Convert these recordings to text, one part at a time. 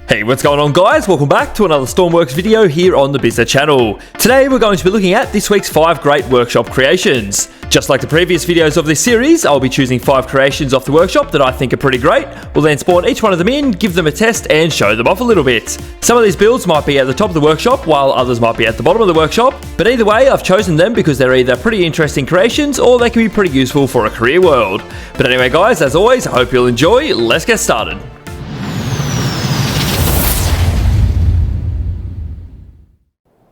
Hey, what's going on guys? Welcome back to another Stormworks video here on the Bizza channel. Today we're going to be looking at this week's 5 great workshop creations. Just like the previous videos of this series, I'll be choosing 5 creations off the workshop that I think are pretty great. We'll then spawn each one of them in, give them a test and show them off a little bit. Some of these builds might be at the top of the workshop while others might be at the bottom of the workshop, but either way I've chosen them because they're either pretty interesting creations or they can be pretty useful for a career world. But anyway guys, as always, I hope you'll enjoy. Let's get started.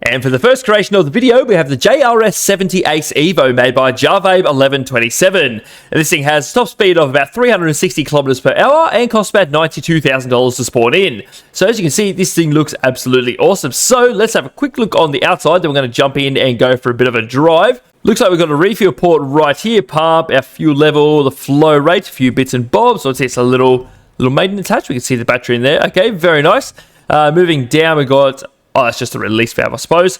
And for the first creation of the video, we have the JRS70 Ace Evo made by Jarvabe1127. And this thing has top speed of about 360 kilometers per hour and costs about $92,000 to spawn in. So as you can see, this thing looks absolutely awesome. So let's have a quick look on the outside. Then we're going to jump in and go for a bit of a drive. Looks like we've got a refuel port right here, pump, our fuel level, the flow rate, a few bits and bobs. So it's a little maintenance hatch. We can see the battery in there. Okay, very nice. Moving down, we got... oh, that's just a release valve, I suppose.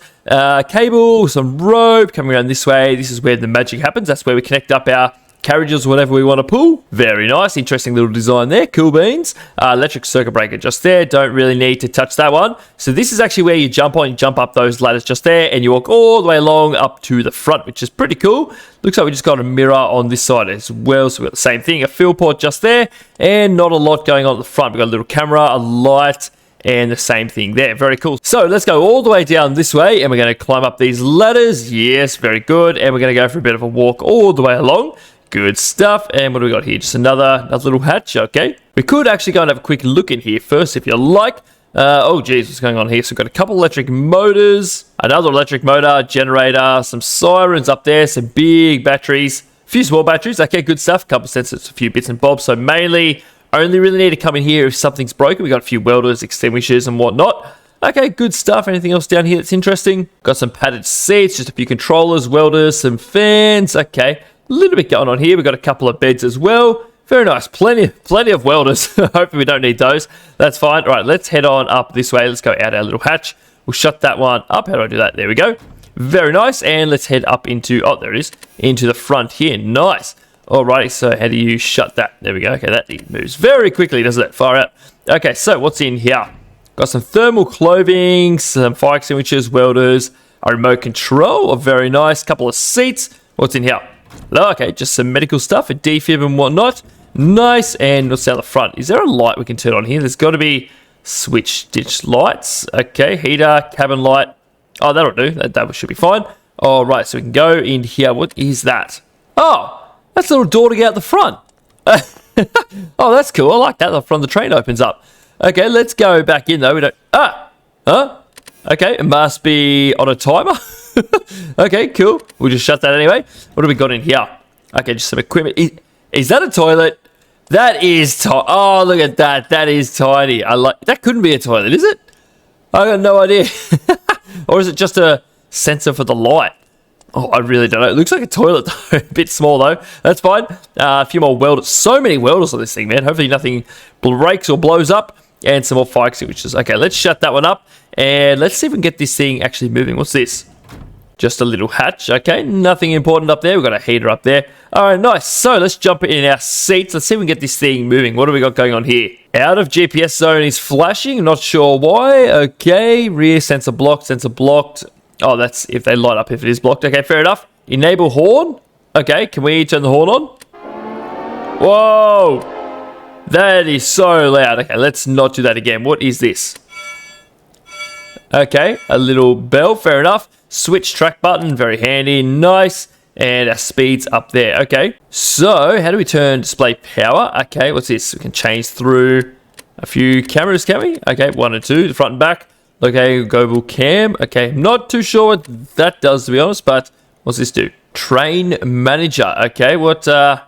Cable, some rope coming around this way. This is where the magic happens. That's where we connect up our carriages, whatever we want to pull. Very nice. Interesting little design there. Cool beans. Electric circuit breaker just there. Don't really need to touch that one. So this is actually where you jump on. You jump up those ladders just there and you walk all the way along up to the front, which is pretty cool. Looks like we just got a mirror on this side as well. So we've got the same thing. A fuel port just there and not a lot going on at the front. We've got a little camera, a light, and the same thing there. Very cool. So let's go all the way down this way and we're going to climb up these ladders. Yes, very good. And we're going to go for a bit of a walk all the way along. Good stuff. And what do we got here? Just another little hatch. Okay. We could actually go and have a quick look in here first if you like. Oh geez, what's going on here? So we've got a couple electric motors, another electric motor, generator, some sirens up there, some big batteries, a few small batteries. Okay, good stuff. Couple sensors, a few bits and bobs. So mainly only really need to come in here if something's broken. We got a few welders, extinguishers and whatnot. Okay, good stuff. Anything else down here that's interesting? Got some padded seats, just a few controllers, welders, some fans. Okay, a little bit going on here. We've got a couple of beds as well. Very nice. Plenty of welders. Hopefully we don't need those. That's fine. All right, let's head on up this way. Let's go out our little hatch. We'll shut that one up. How do I do that? There we go. Very nice. And let's head up into, oh, there it is, into the front here. Nice. Alrighty, so how do you shut that? There we go. Okay, that moves very quickly, doesn't it? Far out. Okay, so what's in here? Got some thermal clothing, some fire extinguishers, welders, a remote control. Oh, very nice. Couple of seats. What's in here? Oh, okay, just some medical stuff, a defib and whatnot. Nice. And what's down the front? Is there a light we can turn on here? There's got to be switch stitch lights. Okay, heater, cabin light. Oh, that'll do. That should be fine. All right, so we can go in here. What is that? Oh! That's a little door to get out the front. Oh, that's cool. I like that. The front of the train opens up. Okay, let's go back in, though. We don't... Okay, it must be on a timer. Okay, cool. We'll just shut that anyway. What do we got in here? Okay, just some equipment. Is that a toilet? That is... oh, look at that. That is tiny. That couldn't be a toilet, is it? I got no idea. Or is it just a sensor for the light? Oh, I really don't know. It looks like a toilet, though. A bit small, though. That's fine. A few more welders. So many welders on this thing, man. Hopefully nothing breaks or blows up. And some more fire extinguishers. Okay, let's shut that one up. And let's see if we can get this thing actually moving. What's this? Just a little hatch. Okay, nothing important up there. We've got a heater up there. All right, nice. So let's jump in our seats. Let's see if we can get this thing moving. What do we got going on here? Out of GPS zone is flashing. Not sure why. Okay, rear sensor blocked. Oh, that's if they light up if it is blocked. Okay, fair enough. Enable horn. Okay, can we turn the horn on? Whoa! That is so loud. Okay, let's not do that again. What is this? Okay, a little bell. Fair enough. Switch track button. Very handy. Nice. And our speed's up there. Okay, so how do we turn display power? Okay, what's this? We can change through a few cameras, can we? Okay, 1 and 2, the front and back. Okay, global cam. Okay, not too sure what that does, to be honest, but what's this do? Train manager. Okay, what do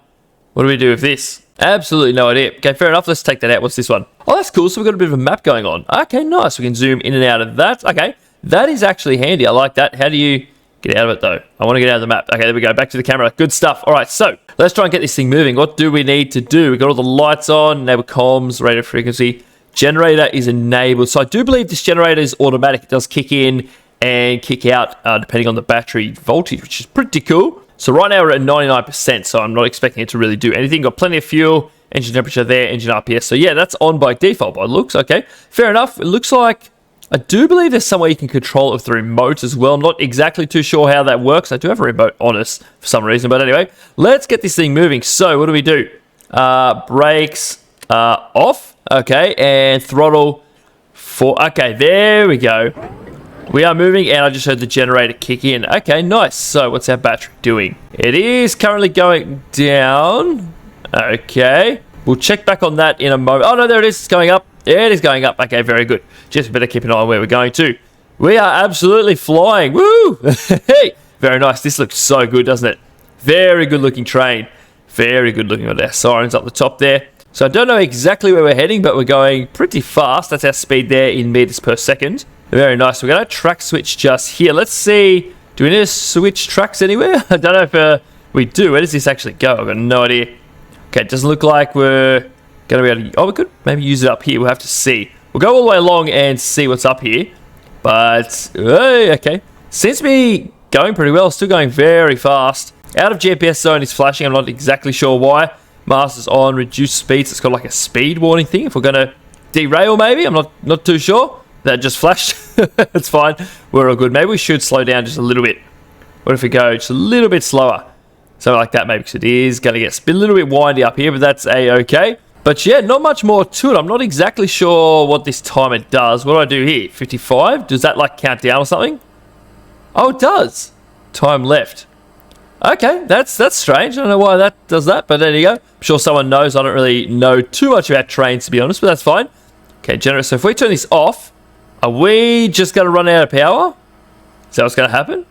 we do with this? Absolutely no idea. Okay, fair enough. Let's take that out. What's this one? Oh, that's cool. So we've got a bit of a map going on. Okay, nice. We can zoom in and out of that. Okay, that is actually handy. I like that. How do you get out of it, though? I want to get out of the map. Okay, there we go. Back to the camera. Good stuff. All right, so let's try and get this thing moving. What do we need to do? We've got all the lights on, enable comms, radio frequency. Generator is enabled. So I do believe this generator is automatic. It does kick in and kick out depending on the battery voltage, which is pretty cool. So right now we're at 99%, so I'm not expecting it to really do anything. Got plenty of fuel engine temperature there, engine RPS. So yeah, that's on by default by looks. Okay, fair enough. It looks like, I do believe there's some way you can control it with the remote as well. I'm not exactly too sure how that works. I do have a remote on us for some reason. But anyway, let's get this thing moving. So what do we do? Brakes off. Okay, and throttle for... Okay, there we go. We are moving, and I just heard the generator kick in. Okay, nice. So what's our battery doing? It is currently going down. Okay. We'll check back on that in a moment. Oh, no, there it is. It's going up. Yeah, it is going up. Okay, very good. Just better keep an eye on where we're going to. We are absolutely flying. Woo! Hey, very nice. This looks so good, doesn't it? Very good looking train. Very good looking with our sirens up the top there. So I don't know exactly where we're heading, but we're going pretty fast. That's our speed there in meters per second. Very nice. We're going to track switch just here. Let's see. Do we need to switch tracks anywhere? I don't know if we do. Where does this actually go? I've got no idea. Okay, it doesn't look like we're going to be able to... Oh, we could maybe use it up here. We'll have to see. We'll go all the way along and see what's up here. But, okay. Seems to be going pretty well. Still going very fast. Out of GPS zone is flashing. I'm not exactly sure why. Master's on. Reduce speeds. It's got like a speed warning thing. If we're going to derail, maybe. I'm not too sure. That just flashed. It's fine. We're all good. Maybe we should slow down just a little bit. What if we go just a little bit slower? Something like that maybe, because it is going to get a little bit windy up here, but that's a-okay. But yeah, not much more to it. I'm not exactly sure what this timer does. What do I do here? 55? Does that like count down or something? Oh, it does. Time left. Okay, that's strange. I don't know why that does that, but there you go. I'm sure someone knows. I don't really know too much about trains, to be honest, but that's fine. Okay, generator. So if we turn this off, are we just going to run out of power? Is that what's going to happen?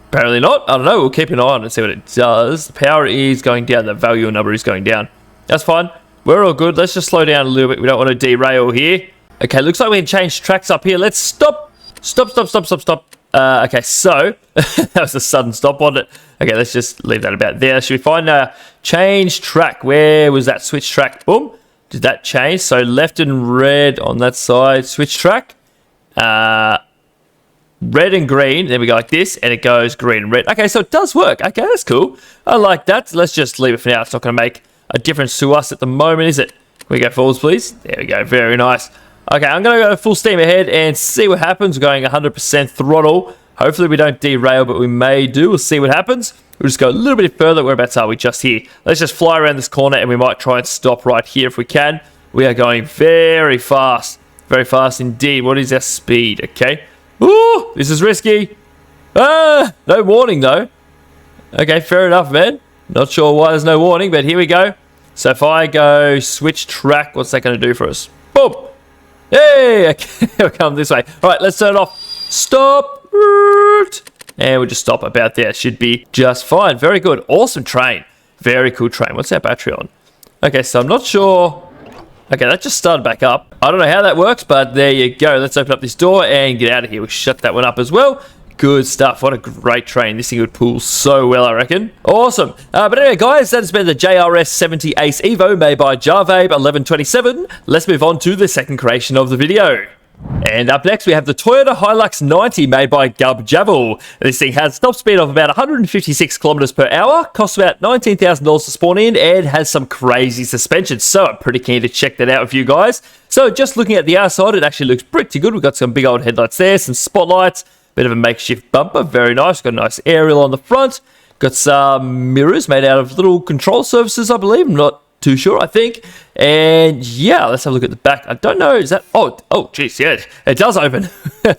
Apparently not. I don't know. We'll keep an eye on it and see what it does. The power is going down. The value number is going down. That's fine. We're all good. Let's just slow down a little bit. We don't want to derail here. Okay, looks like we can change tracks up here. Let's stop. Stop. Okay, so that was a sudden stop, wasn't it? Okay, let's just leave that about there. Should we find change track? Where was that switch track? Boom. Did that change? So left and red on that side. Switch track. Red and green. Then we go like this, and it goes green and red. Okay, so it does work. Okay, that's cool. I like that. Let's just leave it for now. It's not going to make a difference to us at the moment, is it? Can we go forwards, please? There we go. Very nice. Okay, I'm going to go full steam ahead and see what happens. We're going 100% throttle. Hopefully we don't derail, but we may do. We'll see what happens. We'll just go a little bit further. Whereabouts are we? Just here. Let's just fly around this corner, and we might try and stop right here if we can. We are going very fast. Very fast indeed. What is our speed? Okay. Ooh, this is risky. No warning, though. Okay, fair enough, man. Not sure why there's no warning, but here we go. So if I go switch track, what's that going to do for us? Boom. Hey, okay, we'll come this way. All right, let's turn it off. Stop. And we'll just stop about there. Should be just fine. Very good. Awesome train. Very cool train. What's our battery on? Okay, so I'm not sure. Okay, that just started back up. I don't know how that works, but there you go. Let's open up this door and get out of here. We'll shut that one up as well. Good stuff. What a great train. This thing would pull so well, I reckon. Awesome. But anyway, guys, that has been the JRS 70 Ace Evo made by Jarvabe 1127. Let's move on to the second creation of the video. And up next, we have the Toyota Hilux 90 made by Gub Javel. This thing has top speed of about 156 kilometers per hour, costs about $19,000 to spawn in, and has some crazy suspension. So I'm pretty keen to check that out with you guys. So just looking at the outside, it actually looks pretty good. We've got some big old headlights there, some spotlights, bit of a makeshift bumper, very nice. Got a nice aerial on the front. Got some mirrors made out of little control surfaces, I believe. I'm not too sure, I think. And yeah, let's have a look at the back. I don't know, is that... Oh, geez, yeah, it does open.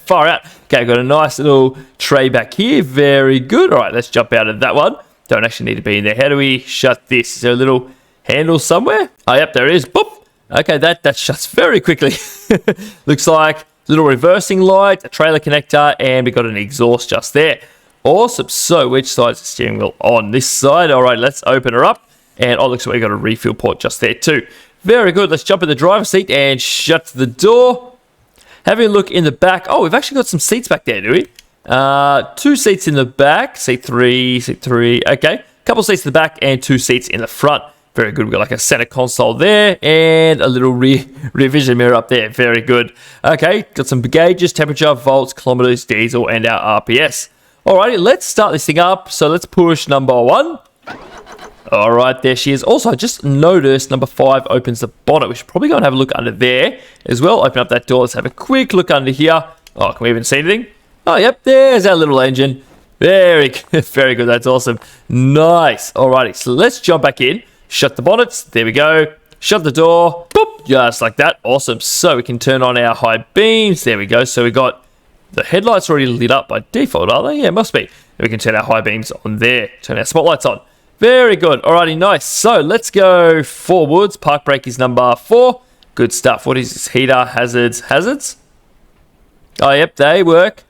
Far out. Okay, got a nice little tray back here. Very good. All right, let's jump out of that one. Don't actually need to be in there. How do we shut this? Is there a little handle somewhere? Oh, yep, there it is. Boop. Okay, that shuts very quickly. Looks like little reversing light, a trailer connector, and we got an exhaust just there. Awesome. So which side is the steering wheel on? This side. All right, let's open her up. And oh, looks like we got a refuel port just there too. Very good. Let's jump in the driver's seat and shut the door. Having a look in the back. Oh, we've actually got some seats back there, do we? 2 seats in the back. Seat 3. Okay. Couple seats in the back and 2 seats in the front. Very good. We've got like a center console there and a little rear vision mirror up there. Very good. Okay. Got some gauges, temperature, volts, kilometers, diesel, and our RPS. Alrighty, let's start this thing up. So let's push number 1. All right, there she is. Also, I just noticed number 5 opens the bonnet. We should probably go and have a look under there as well. Open up that door. Let's have a quick look under here. Oh, can we even see anything? Oh, yep, there's our little engine. Very good. Very good. That's awesome. Nice. Alrighty, so let's jump back in. Shut the bonnets. There we go. Shut the door. Boop. Just like that. Awesome. So we can turn on our high beams. There we go. So we got the headlights already lit up by default, are they? Yeah, must be. We can turn our high beams on there. Turn our spotlights on. Very good. Alrighty, nice. So let's go forwards. Park brake is number 4. Good stuff. What is this? Heater, hazards. Hazards? Oh, yep, they work.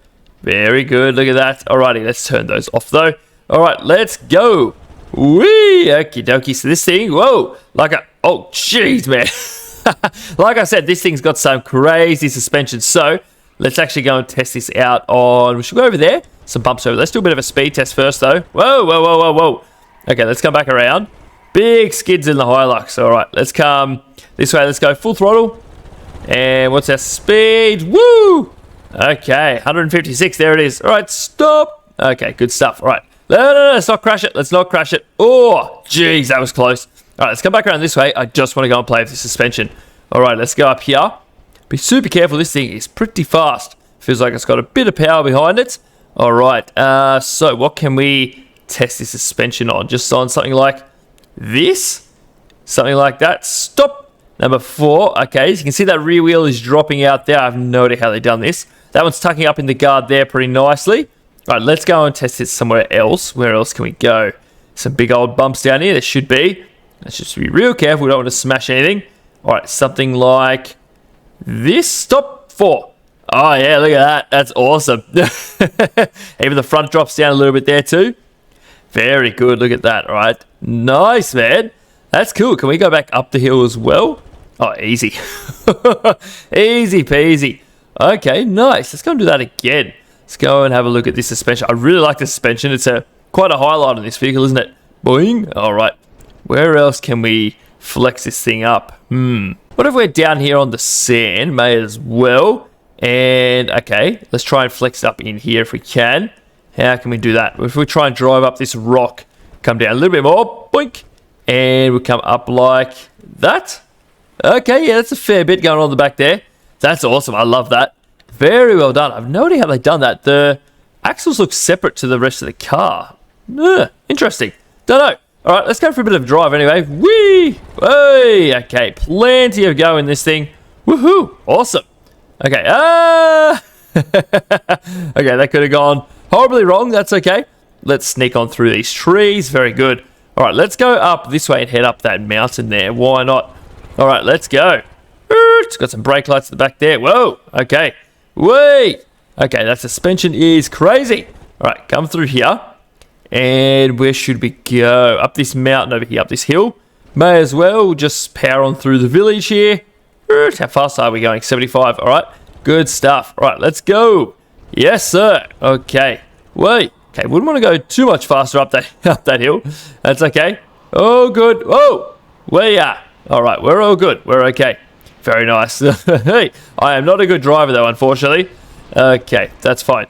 Very good. Look at that. Alrighty, let's turn those off though. Alright, let's go. Whee! Okie dokie. So this thing, whoa, oh, jeez, man. Like I said, this thing's got some crazy suspension. So let's actually go and test this out on, we should go over there. Some bumps over. Let's do a bit of a speed test first though. Whoa, whoa, whoa, whoa, whoa. Okay, let's come back around. Big skids in the Hilux. Alright, let's come this way. Let's go full throttle. And what's our speed? Woo! Okay, 156. There it is. Alright, stop. Okay, good stuff. Alright. No, let's not crash it. Let's not crash it. Oh, jeez, that was close. Alright, let's come back around this way. I just want to go and play with the suspension. Alright, let's go up here. Be super careful. This thing is pretty fast. Feels like it's got a bit of power behind it. Alright, so what can we test the suspension on? Just on something like this? Something like that. Stop. Number 4. Okay, as you can see that rear wheel is dropping out there. I have no idea how they've done this. That one's tucking up in the guard there pretty nicely. All right, let's go and test it somewhere else. Where else can we go? Some big old bumps down here. There should be. Let's just be real careful. We don't want to smash anything. All right, something like this. Stop. 4. Oh, yeah, look at that. That's awesome. Even the front drops down a little bit there too. Very good. Look at that. All right. Nice, man. That's cool. Can we go back up the hill as well? Oh, easy. Easy peasy. Okay, nice. Let's go and do that again. Let's go and have a look at this suspension. I really like the suspension. It's quite a highlight on this vehicle, isn't it? Boing. All right. Where else can we flex this thing up? What if we're down here on the sand? May as well. And, okay, let's try and flex up in here if we can. How can we do that? If we try and drive up this rock, come down a little bit more. Boink. And we come up like that. Okay, yeah, that's a fair bit going on the back there. That's awesome. I love that. Very well done. I've no idea how they've done that. The axles look separate to the rest of the car. Interesting. Don't know. All right, let's go for a bit of drive anyway. Whee! Hey! Okay, plenty of go in this thing. Woohoo! Awesome. Okay. Okay, that could have gone horribly wrong. That's okay. Let's sneak on through these trees. Very good. All right, let's go up this way and head up that mountain there. Why not? All right, let's go. It's got some brake lights at the back there. Whoa. Okay. Wait. Okay, that suspension is crazy. All right, come through here. And where should we go? Up this mountain over here, up this hill. May as well just power on through the village here. How fast are we going? 75. All right, good stuff. All right, let's go. Yes, sir. Okay. Wait. Okay, wouldn't want to go too much faster up that hill. That's okay. Oh, good. Whoa. Where you at? All right, we're all good. We're okay. Very nice. Hey, I am not a good driver though, unfortunately. Okay, that's fine.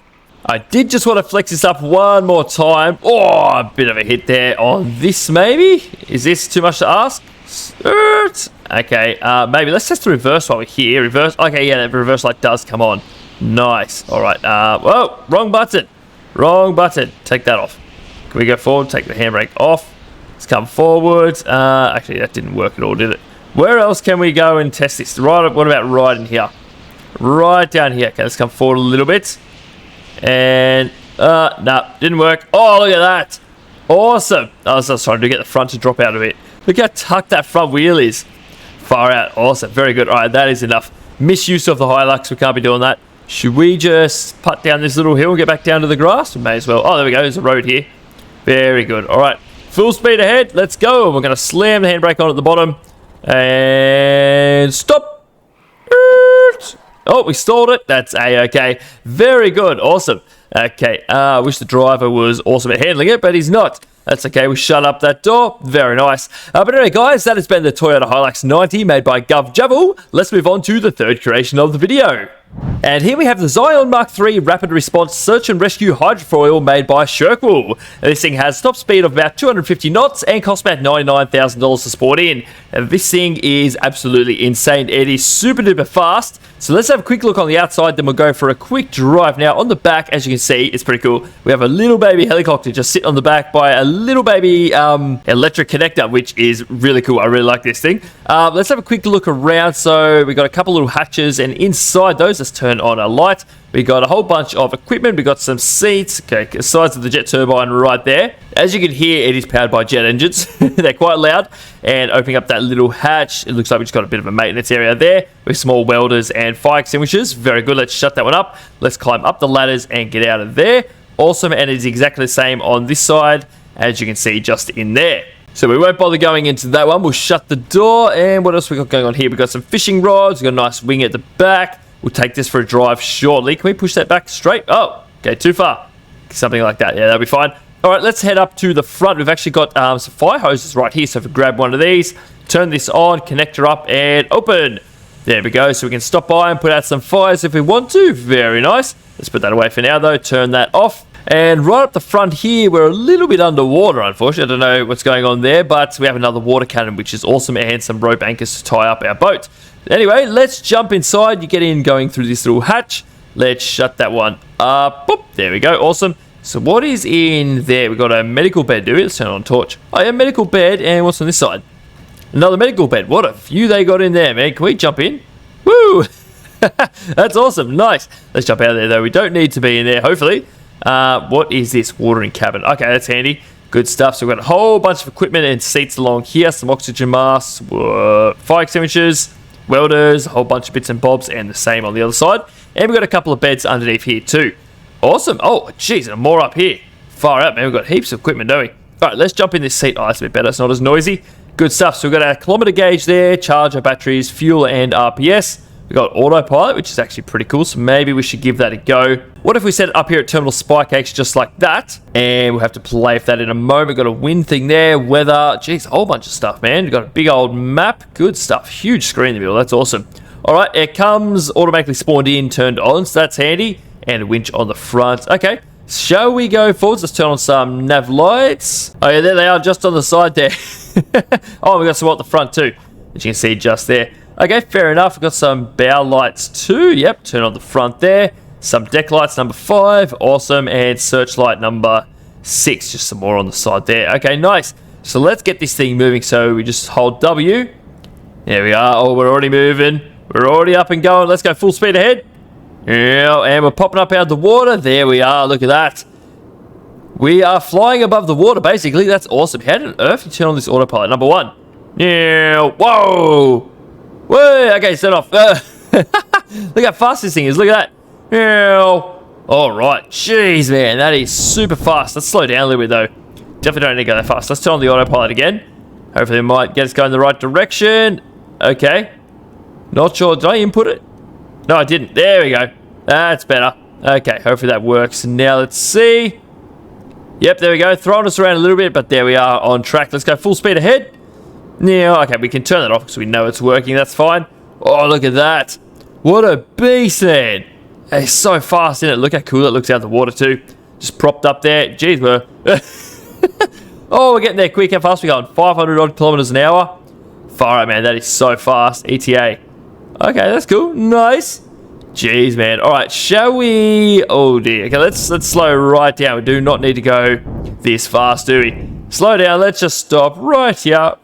I did just want to flex this up one more time. Oh, a bit of a hit there on this maybe. Is this too much to ask? Okay, maybe let's test the reverse while we're here. Reverse. Okay, yeah, that reverse light does come on. Nice. All right. Whoa, wrong button. Wrong button. Take that off. Can we go forward? Take the handbrake off. Let's come forward. Actually, that didn't work at all, did it? Where else can we go and test this? Right. What about right in here? Right down here. Okay, let's come forward a little bit. And, no, didn't work. Oh, look at that. Awesome. I was just trying to get the front to drop out a bit. Look how tucked that front wheel is. Far out. Awesome. Very good. All right, that is enough. Misuse of the Hilux. We can't be doing that. Should we just putt down this little hill and get back down to the grass? We may as well. Oh, there we go. There's a road here. Very good. All right. Full speed ahead. Let's go. We're going to slam the handbrake on at the bottom. And stop. Oh, we stalled it. That's A-okay. Very good. Awesome. Okay. I wish the driver was awesome at handling it, but he's not. That's okay. We shut up that door. Very nice. But anyway, guys, that has been the Toyota Hilux 90 made by GovJavel. Let's move on to the third creation of the video. And here we have the Zion Mark III Rapid Response Search and Rescue Hydrofoil made by Shirkwell. This thing has top speed of about 250 knots and costs about $99,000 to sport in. And this thing is absolutely insane. It is super duper fast. So let's have a quick look on the outside, then we'll go for a quick drive. Now on the back, as you can see, it's pretty cool. We have a little baby helicopter just sitting on the back by a little baby electric connector, which is really cool. I really like this thing. Let's have a quick look around. So we got a couple little hatches, and inside those, let's turn on a light. We got a whole bunch of equipment. We got some seats. Okay, the size of the jet turbine right there. As you can hear, it is powered by jet engines. They're quite loud. And opening up that little hatch, it looks like we just got a bit of a maintenance area there with small welders and fire extinguishers. Very good. Let's shut that one up. Let's climb up the ladders and get out of there. Awesome. And it is exactly the same on this side, as you can see just in there. So we won't bother going into that one. We'll shut the door. And what else we got going on here? We got some fishing rods. We got a nice wing at the back. We'll take this for a drive shortly. Can we push that back straight? Oh, okay, too far. Something like that. Yeah, that'll be fine. All right, let's head up to the front. We've actually got some fire hoses right here. So if we grab one of these, turn this on, connector up, and open. There we go. So we can stop by and put out some fires if we want to. Very nice. Let's put that away for now, though. Turn that off. And right up the front here, we're a little bit underwater, unfortunately. I don't know what's going on there, but we have another water cannon, which is awesome, and some rope anchors to tie up our boat. Anyway, let's jump inside. You get in going through this little hatch. Let's shut that one up. Boop. There we go. Awesome. So what is in there? We've got a medical bed, do we? Let's turn on a torch. Oh, yeah, medical bed. And what's on this side? Another medical bed. What a few they got in there, man. Can we jump in? Woo! That's awesome. Nice. Let's jump out of there, though. We don't need to be in there, hopefully. What is this? Watering cabin. Okay, that's handy. Good stuff. So we've got a whole bunch of equipment and seats along here. Some oxygen masks, fire extinguishers, welders, a whole bunch of bits and bobs, and the same on the other side. And we've got a couple of beds underneath here too. Awesome. Oh, geez, and more up here. Far out, man. We've got heaps of equipment, don't we? All right, let's jump in this seat. Oh, that's a bit better. It's not as noisy. Good stuff. So we've got our kilometer gauge there, charger, batteries, fuel, and RPS. We've got autopilot, which is actually pretty cool, so maybe we should give that a go. What if we set it up here at Terminal Spike H just like that? And we'll have to play with that in a moment. We've got a wind thing there, weather. Jeez, a whole bunch of stuff, man. We've got a big old map. Good stuff. Huge screen in the middle. That's awesome. All right, it comes automatically spawned in, turned on, so that's handy. And a winch on the front. Okay, shall we go forwards? Let's turn on some nav lights. Oh, yeah, there they are, just on the side there. Oh, we got some at the front too, as you can see just there. Okay, fair enough. We've got some bow lights too. Yep, turn on the front there. Some deck lights, number 5. Awesome. And searchlight number 6. Just some more on the side there. Okay, nice. So let's get this thing moving. So we just hold W. There we are. Oh, we're already moving. We're already up and going. Let's go full speed ahead. Yeah, and we're popping up out of the water. There we are. Look at that. We are flying above the water, basically. That's awesome. How on earth do you turn on this autopilot? Number 1. Yeah. Whoa. Whoa. Okay, set off. Look how fast this thing is. Look at that. Yeah. All right. Jeez, man. That is super fast. Let's slow down a little bit, though. Definitely don't need to go that fast. Let's turn on the autopilot again. Hopefully it might get us going in the right direction. Okay. Not sure. Did I input it? No, I didn't. There we go. That's better. Okay, hopefully that works. Now let's see. Yep, there we go. Throwing us around a little bit, but there we are on track. Let's go full speed ahead. Now, okay, we can turn that off because we know it's working. That's fine. Oh, look at that. What a beast, man. It's so fast, isn't it? Look how cool it looks out of the water, too. Just propped up there. Jeez, we're... Oh, we're getting there quick. How fast are we going? 500 odd kilometers an hour. Far out, man. That is so fast. ETA. Okay, that's cool. Nice. Jeez, man. All right, shall we... Oh, dear. Okay, let's slow right down. We do not need to go this fast, do we? Slow down. Let's just stop right here.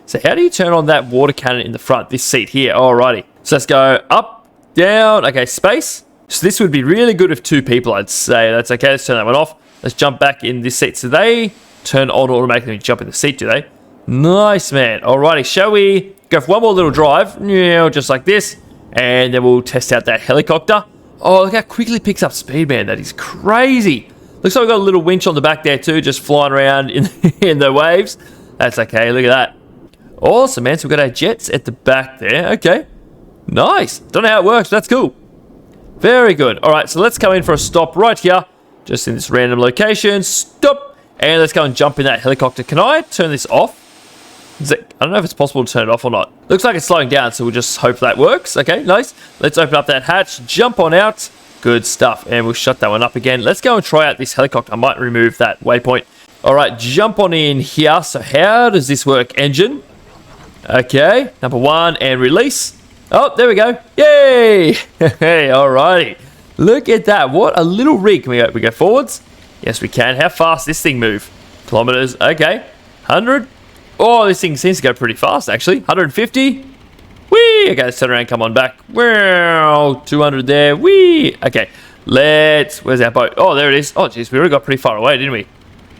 So how do you turn on that water cannon in the front? This seat here. Alrighty. So let's go up, down. Okay, space. So this would be really good with 2 people, I'd say. That's okay. Let's turn that one off. Let's jump back in this seat. So they turn on automatically when you jump in the seat, do they? Nice, man. Alrighty. Shall we go for one more little drive? Yeah, just like this. And then we'll test out that helicopter. Oh, look how quickly it picks up speed, man. That is crazy. Looks like we've got a little winch on the back there too, just flying around in the waves. That's okay. Look at that. Awesome, man. So we've got our jets at the back there. Okay. Nice. Don't know how it works. That's cool. Very good. All right, so let's come in for a stop right here. Just in this random location. Stop. And let's go and jump in that helicopter. Can I turn this off? I don't know if it's possible to turn it off or not. Looks like it's slowing down, so we'll just hope that works. Okay, nice. Let's open up that hatch, jump on out. Good stuff. And we'll shut that one up again. Let's go and try out this helicopter. I might remove that waypoint. All right, jump on in here. So how does this work? Engine. Okay, number 1 and release. Oh, there we go. Yay! Hey, all righty. Look at that. What a little rig. Can we go forwards? Yes, we can. How fast does this thing move? Kilometers. Okay. 100. Oh, this thing seems to go pretty fast, actually. 150. Whee! Okay, let's turn around. Come on back. Wow. 200 there. Whee! Okay. Where's our boat? Oh, there it is. Oh, jeez. We already got pretty far away, didn't we?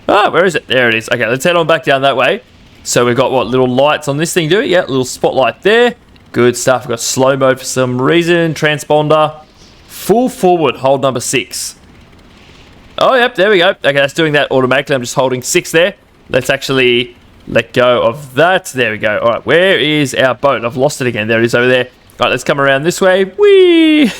Ah, where is it? There it is. Okay, let's head on back down that way. So we've got, what, little lights on this thing, do we? Yeah, little spotlight there. Good stuff. We've got slow mode for some reason. Transponder. Full forward. Hold number 6. Oh, yep. There we go. Okay, that's doing that automatically. I'm just holding 6 there. Let's actually let go of that. There we go. All right, where is our boat? I've lost it again. There it is over there. All right, let's come around this way. Whee!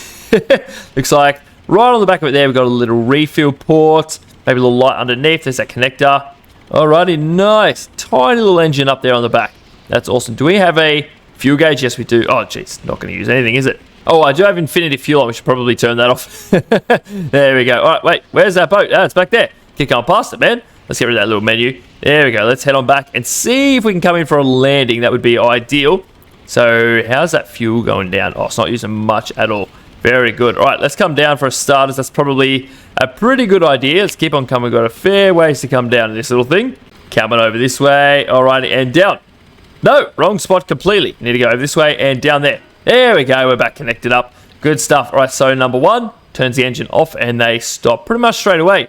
Looks like right on the back of it there, we've got a little refill port. Maybe a little light underneath. There's that connector. Alrighty, nice. Tiny little engine up there on the back. That's awesome. Do we have a fuel gauge? Yes, we do. Oh, jeez. Not going to use anything, is it? Oh, I do have infinity fuel on. We should probably turn that off. There we go. All right, wait. Where's that boat? Ah, it's back there. Keep going past it, man. Let's get rid of that little menu. There we go. Let's head on back and see if we can come in for a landing. That would be ideal. So how's that fuel going down? Oh, it's not using much at all. Very good. All right, let's come down for a starters. That's probably a pretty good idea. Let's keep on coming. We've got a fair ways to come down to this little thing. Coming over this way. All right, and down. No, wrong spot completely. Need to go over this way and down there. There we go. We're back connected up. Good stuff. All right, so number 1 turns the engine off and they stop pretty much straight away.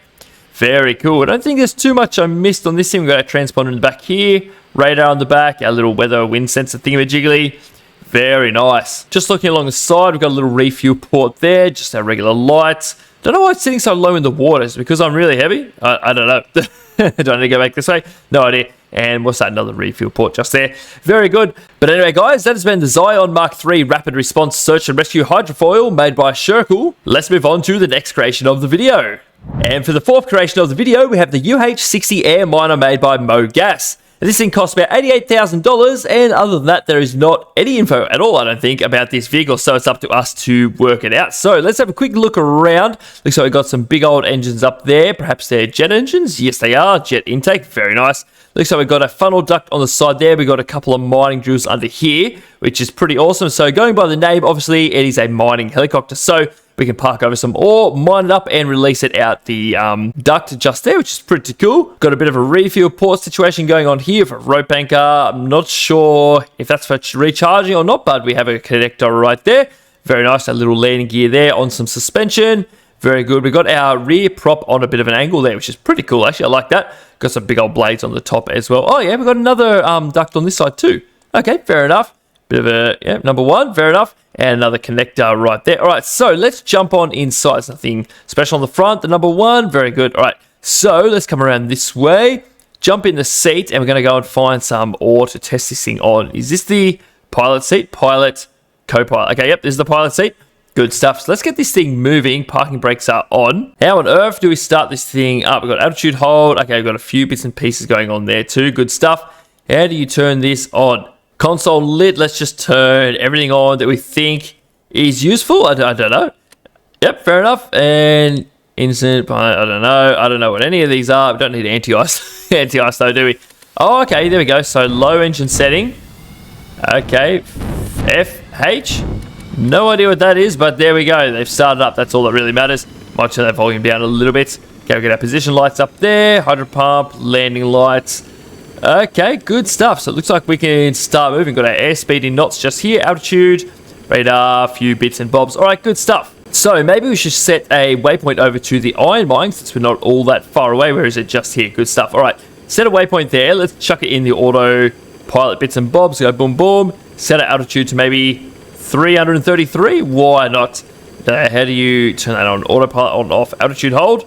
Very cool. I don't think there's too much I missed on this thing. We've got a transponder in the back here. Radar on the back. Our little weather wind sensor thingamajiggy. Very nice. Just looking along the side, we've got a little refuel port there. Just our regular lights. Don't know why it's sitting so low in the water. Is it because I'm really heavy? I don't know. Do I need to go back this way? No idea. And what's that? Another refuel port just there. Very good. But anyway, guys, that has been the Zion Mark III Rapid Response Search and Rescue Hydrofoil made by Sherkle. Let's move on to the next creation of the video. And for the 4th creation of the video, we have the UH-60 Air Miner made by Mo Gas. This thing costs about $88,000, and other than that, there is not any info at all, I don't think, about this vehicle, so it's up to us to work it out. So let's have a quick look around. Looks like we've got some big old engines up there. Perhaps they're jet engines. Yes, they are. Jet intake. Very nice. Looks like we've got a funnel duct on the side there. We've got a couple of mining drills under here, which is pretty awesome. So going by the name, obviously, it is a mining helicopter. So we can park over some ore, mine it up, and release it out the duct just there, which is pretty cool. Got a bit of a refuel port situation going on here for a rope anchor. I'm not sure if that's for recharging or not, but we have a connector right there. Very nice, a little landing gear there on some suspension. Very good. We've got our rear prop on a bit of an angle there, which is pretty cool, actually. I like that. Got some big old blades on the top as well. Oh, yeah, we've got another duct on this side too. Okay, fair enough. Bit of a, yeah, number 1, fair enough. And another connector right there. All right, so let's jump on inside. There's nothing special on the front. The number 1, very good. All right, so let's come around this way. Jump in the seat, and we're going to go and find some ore to test this thing on. Is this the pilot seat? Pilot, co-pilot. Okay, yep, this is the pilot seat. Good stuff. So let's get this thing moving. Parking brakes are on. How on earth do we start this thing up? We've got altitude hold. Okay, we've got a few bits and pieces going on there too. Good stuff. How do you turn this on? Console lit. Let's just turn everything on that we think is useful. I don't know. Yep, fair enough. And instant, I don't know. I don't know what any of these are. We don't need anti-ice. Anti-ice though, do we? Oh, okay, there we go. So low engine setting. Okay, FH. No idea what that is, but there we go. They've started up. That's all that really matters. Might turn that volume down a little bit. Okay, we get our position lights up there. Hydro pump, landing lights. Okay, good stuff. So it looks like we can start moving. Got our airspeed in knots just here. Altitude, radar, a few bits and bobs. All right, good stuff. So maybe we should set a waypoint over to the iron mine since we're not all that far away. Where is it? Just here. Good stuff. All right, set a waypoint there. Let's chuck it in the auto pilot bits and bobs. Go boom, boom. Set our altitude to maybe 333. Why not? How do you turn that on? Autopilot on, off, altitude hold.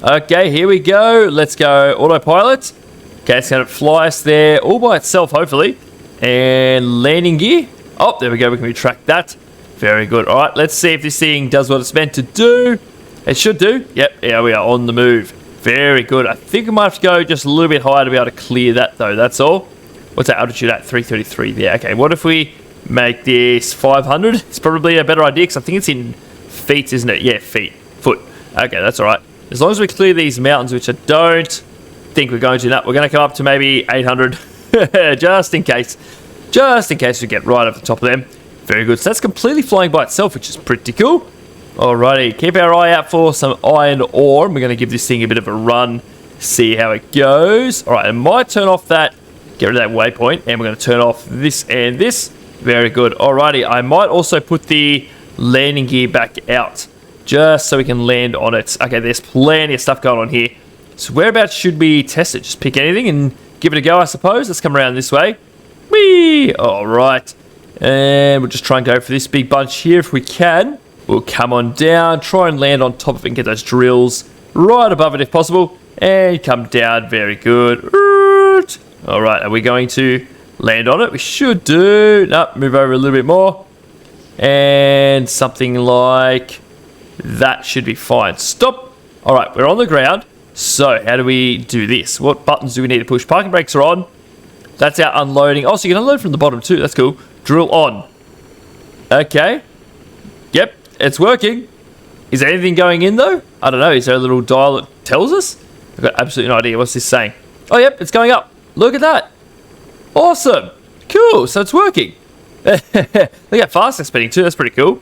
Okay, here we go. Let's go autopilot. Okay, it's going to fly us there all by itself, hopefully. And landing gear. Oh, there we go. We can retract that. Very good. All right, let's see if this thing does what it's meant to do. It should do. Yep, yeah, we are on the move. Very good. I think we might have to go just a little bit higher to be able to clear that, though. That's all. What's our altitude at? 333 there. Okay, what if we make this 500? It's probably a better idea because I think it's in feet, isn't it? Yeah, feet. Foot. Okay, that's all right. As long as we clear these mountains, which I don't think we're going to. No, we're going to come up to maybe 800 just in case. Just in case we get right up the top of them. Very good. So that's completely flying by itself, which is pretty cool. Alrighty, keep our eye out for some iron ore. We're going to give this thing a bit of a run, see how it goes. Alright, I might turn off that, get rid of that waypoint, and we're going to turn off this and this. Very good. Alrighty, I might also put the landing gear back out, just so we can land on it. Okay, there's plenty of stuff going on here. So whereabouts should we test it? Just pick anything and give it a go, I suppose. Let's come around this way. Whee! Alright. And we'll just try and go for this big bunch here if we can. We'll come on down, try and land on top of it and get those drills right above it if possible. And come down, very good. Alright, are we going to land on it? We should do. Nope, move over a little bit more. And something like that should be fine. Stop. Alright, we're on the ground. So, how do we do this? What buttons do we need to push? Parking brakes are on. That's our unloading. Oh, so you can unload from the bottom too. That's cool. Drill on. Okay. Yep, it's working. Is there anything going in though? I don't know. Is there a little dial that tells us? I've got absolutely no idea. What's this saying? Oh, yep, it's going up. Look at that. Awesome. Cool. So it's working. Look how fast it's spinning too. That's pretty cool.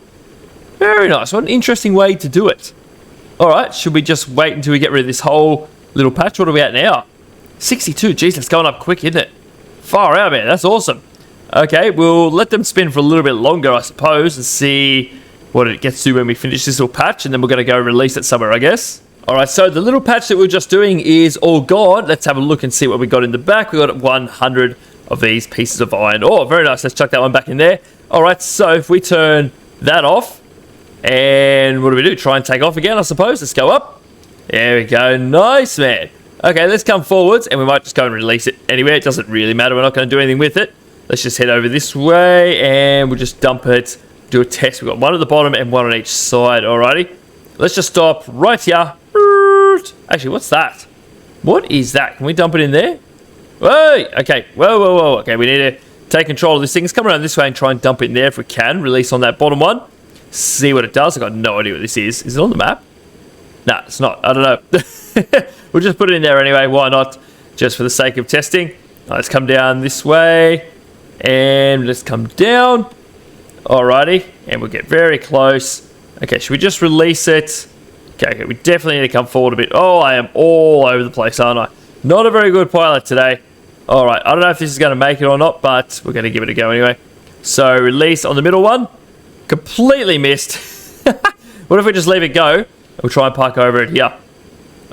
Very nice. What an interesting way to do it. Alright, should we just wait until we get rid of this whole little patch? What are we at now? 62. Jeez, that's going up quick, isn't it? Far out, man. That's awesome. Okay, we'll let them spin for a little bit longer, I suppose, and see what it gets to when we finish this little patch, and then we're going to go release it somewhere, I guess. Alright, so the little patch that we were just doing is all gone. Let's have a look and see what we got in the back. We got 100 of these pieces of iron ore. Very nice. Let's chuck that one back in there. Alright, so if we turn that off, and what do we do? Try and take off again, I suppose. Let's go up. There we go. Nice, man. Okay, let's come forwards, and we might just go and release it anywhere. It doesn't really matter. We're not going to do anything with it. Let's just head over this way, and we'll just dump it, do a test. We've got one at the bottom and one on each side. Alrighty. Let's just stop right here. Actually, what's that? What is that? Can we dump it in there? Whoa! Okay. Whoa. Okay, we need to take control of this thing. Let's come around this way and try and dump it in there if we can. Release on that bottom one. See what it does. I've got no idea what this is. Is it on the map? Nah, it's not. I don't know. We'll just put it in there anyway. Why not? Just for the sake of testing. Right, let's come down this way. And let's come down. Alrighty. And we'll get very close. Okay, should we just release it? Okay, we definitely need to come forward a bit. Oh, I am all over the place, aren't I? Not a very good pilot today. Alright, I don't know if this is going to make it or not, but we're going to give it a go anyway. So, release on the middle one. Completely missed. What if we just leave it go? And we'll try and park over it here.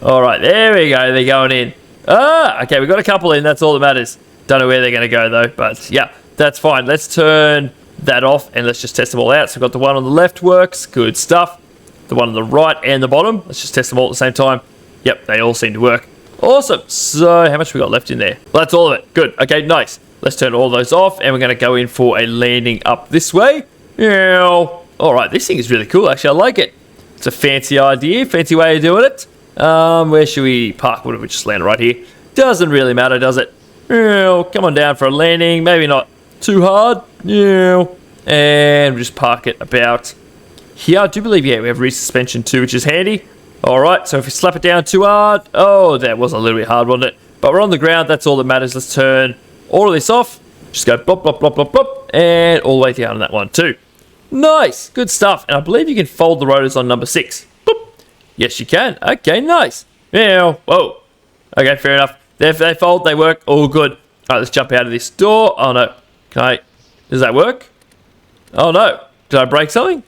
Alright, there we go. They're going in. Ah, okay, we've got a couple in. That's all that matters. Don't know where they're going to go, though. But, yeah, that's fine. Let's turn that off, and let's just test them all out. So, we've got the one on the left works. Good stuff. The one on the right and the bottom. Let's just test them all at the same time. Yep, they all seem to work. Awesome. So, how much we got left in there? Well, that's all of it. Good. Okay, nice. Let's turn all those off, and we're going to go in for a landing up this way. Alright, this thing is really cool. Actually, I like it. It's a fancy idea, fancy way of doing it. Where should we park? What if we just land right here? Doesn't really matter, does it? Come on down for a landing. Maybe not too hard. And we'll just park it about here. I do believe, yeah, we have rear suspension too, which is handy. Alright, so if we slap it down too hard. Oh, that was a little bit hard, wasn't it? But we're on the ground. That's all that matters. Let's turn all of this off. Just go blop, blop, blop, blop, blop. And all the way down on that one too. Nice. Good stuff. And I believe you can fold the rotors on number 6. Boop. Yes, you can. Okay, nice. Whoa. Okay, fair enough. They fold, they work. All good. All right, let's jump out of this door. Oh, no. Does that work? Oh, no. Did I break something?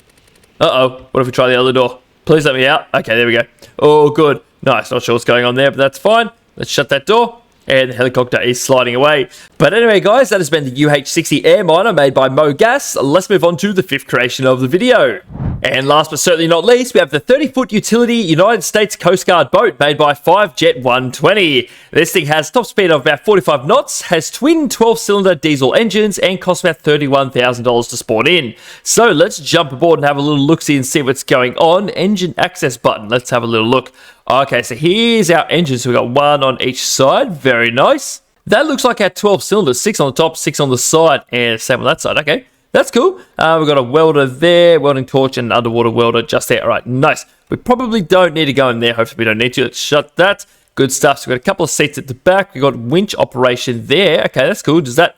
Uh-oh. What if we try the other door? Please let me out. Okay, there we go. Oh, good. Nice. Not sure what's going on there, but that's fine. Let's shut that door. And the helicopter is sliding away. But anyway, guys, that has been the UH-60 air miner made by MoGas. Let's move on to the 5th creation of the video. And last but certainly not least, we have the 30-foot utility United States Coast Guard boat made by 5Jet 120. This thing has top speed of about 45 knots, has twin 12-cylinder diesel engines, and costs about $31,000 to spawn in. So let's jump aboard and have a little look-see and see what's going on. Engine access button. Let's have a little look. Okay, so here's our engines. So we've got one on each side. Very nice. That looks like our 12 cylinders, 6 on the top, 6 on the side, and same on that side. Okay, that's cool. We've got a welder there, welding torch, and an underwater welder just there. All right, nice. We probably don't need to go in there. Hopefully we don't need to. Let's shut that. Good stuff. So we've got a couple of seats at the back. We've got winch operation there. Okay, that's cool. Does that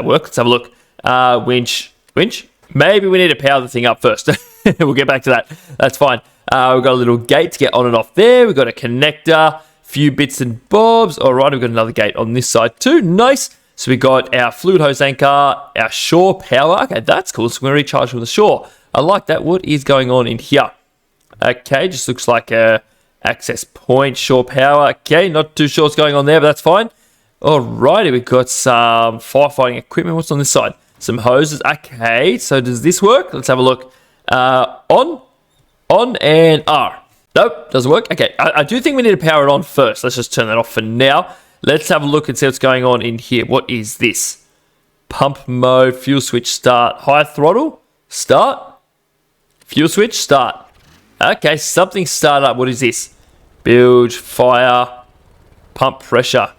work? Let's have a look. Winch. Maybe we need to power the thing up first. We'll get back to that. That's fine. We've got a little gate to get on and off there. We've got a connector, few bits and bobs. All right, we've got another gate on this side too. Nice. So we got our fluid hose anchor, our shore power. Okay, that's cool. So we're going to recharge from the shore. I like that. What is going on in here? Okay, just looks like a access point, shore power. Okay, not too sure what's going on there, but that's fine. Alrighty, we've got some firefighting equipment. What's on this side? Some hoses. Okay, so does this work? Let's have a look. On, and R. Nope, doesn't work. Okay, I do think we need to power it on first. Let's just turn that off for now. Let's have a look and see what's going on in here. What is this? Pump mode, fuel switch, start. High throttle, start. Fuel switch, start. Okay, something start up. What is this? Build, fire, pump pressure.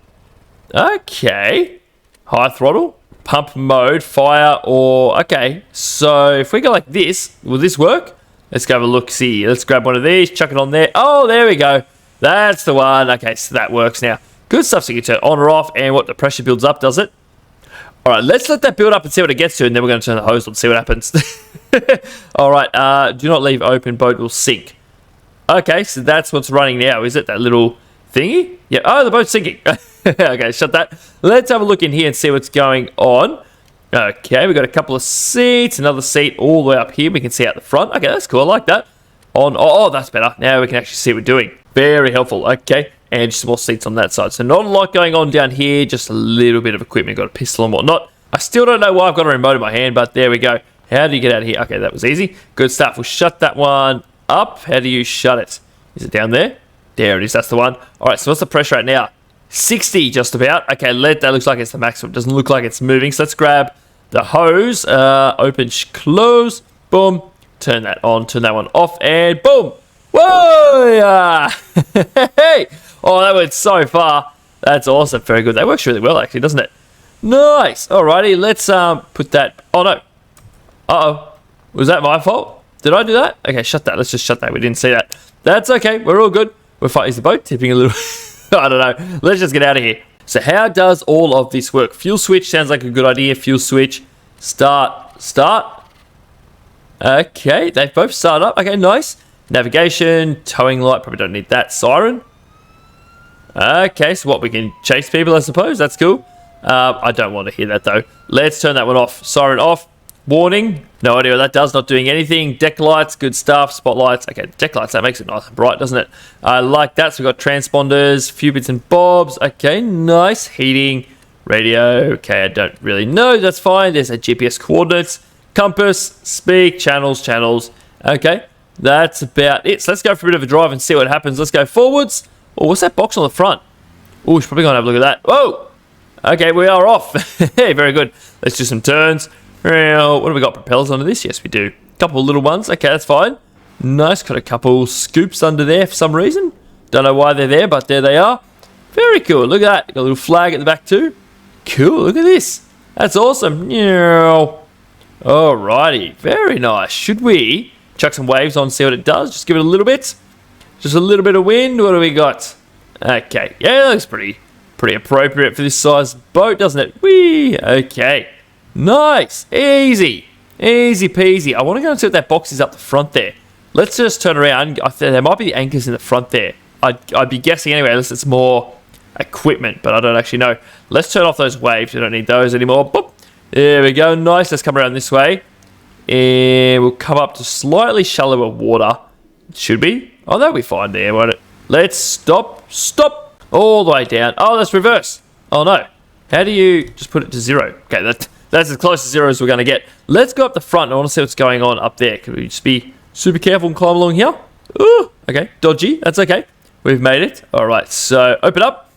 Okay. High throttle, pump mode, fire, or... Okay, so if we go like this, will this work? Let's go have a look, see. Let's grab one of these, chuck it on there. Oh, there we go. That's the one. Okay, so that works now. Good stuff, so you can turn on or off, and what, the pressure builds up, does it? All right, let's let that build up and see what it gets to, and then we're going to turn the hose on and see what happens. All right, do not leave open, boat will sink. Okay, so that's what's running now, is it? That little thingy? Yeah, oh, the boat's sinking. Okay, shut that. Let's have a look in here and see what's going on. Okay, we've got a couple of seats, another seat all the way up here. We can see out the front. Okay, that's cool, I like that. Oh, that's better. Now we can actually see what we're doing. Very helpful, okay. And just some more seats on that side. So not a lot going on down here, just a little bit of equipment. Got a pistol and whatnot. I still don't know why I've got a remote in my hand, but there we go. How do you get out of here? Okay, that was easy. Good stuff. We'll shut that one up. How do you shut it? Is it down there? There it is. That's the one. All right, so what's the pressure right now? 60 just about. Okay, that looks like it's the maximum. It doesn't look like it's moving. So let's grab the hose. Open, close. Boom. Turn that on. Turn that one off. And boom. Whoa! Yeah. Hey! Oh, that went so far. That's awesome. Very good. That works really well, actually, doesn't it? Nice. Alrighty, let's put that... Oh, no. Uh-oh. Was that my fault? Did I do that? Okay, shut that. Let's just shut that. We didn't see that. That's okay. We're all good. We're fine. Is the boat tipping a little? I don't know. Let's just get out of here. So how does all of this work? Fuel switch sounds like a good idea. Fuel switch. Start. Okay, they've both started up. Okay, nice. Navigation, towing light. Probably don't need that. Siren. Okay, so what, we can chase people, I suppose. That's cool. I don't want to hear that, though. Let's turn that one off. Siren off. Warning. No idea what that does. Not doing anything. Deck lights. Good stuff. Spotlights. Okay, deck lights. That makes it nice and bright, doesn't it? I like that. So we've got transponders. Few bits and bobs. Okay, nice. Heating. Radio. Okay, I don't really know. That's fine. There's a GPS coordinates. Compass. Speak. Channels. Okay, that's about it. So let's go for a bit of a drive and see what happens. Let's go forwards. Oh, what's that box on the front? Oh, we should probably go and have a look at that. Whoa! Okay, we are off. Hey, very good. Let's do some turns. What have we got? Propellers under this? Yes, we do. A couple of little ones. Okay, that's fine. Nice. Got a couple scoops under there for some reason. Don't know why they're there, but there they are. Very cool. Look at that. Got a little flag at the back too. Cool. Look at this. That's awesome. Alrighty. Very nice. Should we chuck some waves on, see what it does? Just give it a little bit. Just a little bit of wind. What do we got? Okay. Yeah, that looks pretty appropriate for this size boat, doesn't it? Whee! Okay. Nice. Easy peasy. I want to go and see what that box is up the front there. Let's just turn around. I think there might be the anchors in the front there. I'd be guessing anyway, unless it's more equipment, but I don't actually know. Let's turn off those waves. We don't need those anymore. Boop. There we go. Nice. Let's come around this way. And we'll come up to slightly shallower water. Should be. Oh, that'll be fine there, won't it? Let's stop. All the way down. Oh, that's reverse. Oh, no. How do you just put it to 0? Okay, that's as close to 0 as we're going to get. Let's go up the front. I want to see what's going on up there. Can we just be super careful and climb along here? Ooh, okay. Dodgy. That's okay. We've made it. All right, so open up.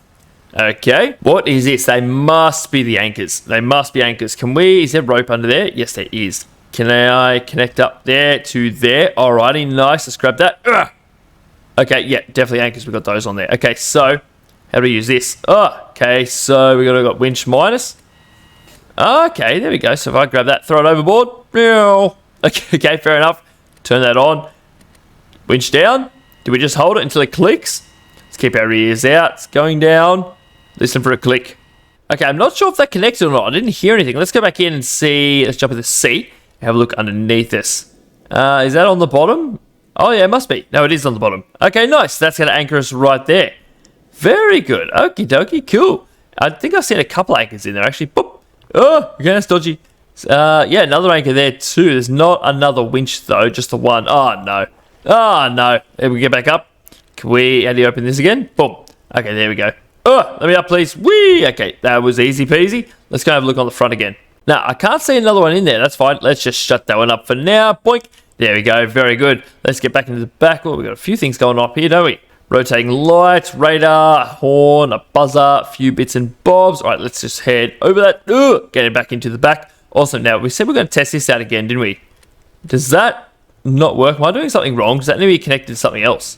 Okay. What is this? They must be the anchors. They must be anchors. Is there rope under there? Yes, there is. Can I connect up there to there? Alrighty, nice. Let's grab that. Ugh. Okay, yeah, definitely anchors. We've got those on there. Okay, so How do we use this? Oh, okay, so we got winch minus. Okay, there we go. So if I grab that, throw it overboard. Okay, fair enough. Turn that on. Winch down. Do we just hold it until it clicks? Let's keep our ears out. It's going down. Listen for a click. Okay, I'm not sure if that connected or not. I didn't hear anything. Let's go back in and see. Let's jump in the seat. Have a look underneath this. Is that on the bottom? Oh, yeah, it must be. No, it is on the bottom. Okay, nice. That's going to anchor us right there. Very good. Okie dokie. Cool. I think I've seen a couple anchors in there, actually. Boop. Oh, okay, that's dodgy. Yeah, another anchor there, too. There's not another winch, though. Just the one. Oh, no. Oh, no. There we get back up. How do you open this again? Boom. Okay, there we go. Oh, let me up, please. Whee! Okay, that was easy peasy. Let's go have a look on the front again. Now, I can't see another one in there. That's fine. Let's just shut that one up for now. Boink. There we go. Very good. Let's get back into the back. Oh, we've got a few things going on here, don't we? Rotating lights, radar, a horn, a buzzer, a few bits and bobs. All right, let's just head over that. Getting back into the back. Awesome. Now, we said we're going to test this out again, didn't we? Does that not work? Am I doing something wrong? Does that need to be connected to something else?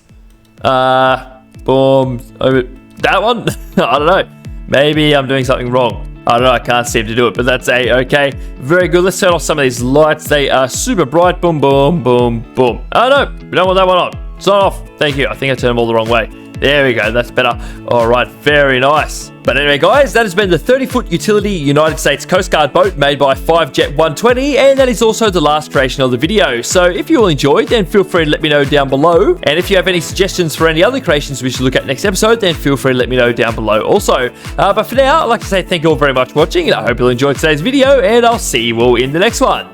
Boom. Over. That one? I don't know. Maybe I'm doing something wrong. I don't know. I can't seem to do it, but that's okay. Very good. Let's turn off some of these lights. They are super bright. Boom, boom, boom, boom. Oh, no. We don't want that one on. It's not off. Thank you. I think I turned them all the wrong way. There we go. That's better. All right. Very nice. But anyway, guys, that has been the 30-foot utility United States Coast Guard boat made by 5Jet 120, and that is also the last creation of the video. So if you all enjoyed, then feel free to let me know down below. And if you have any suggestions for any other creations we should look at next episode, then feel free to let me know down below also. But for now, I'd like to say thank you all very much for watching, and I hope you all enjoyed today's video, and I'll see you all in the next one.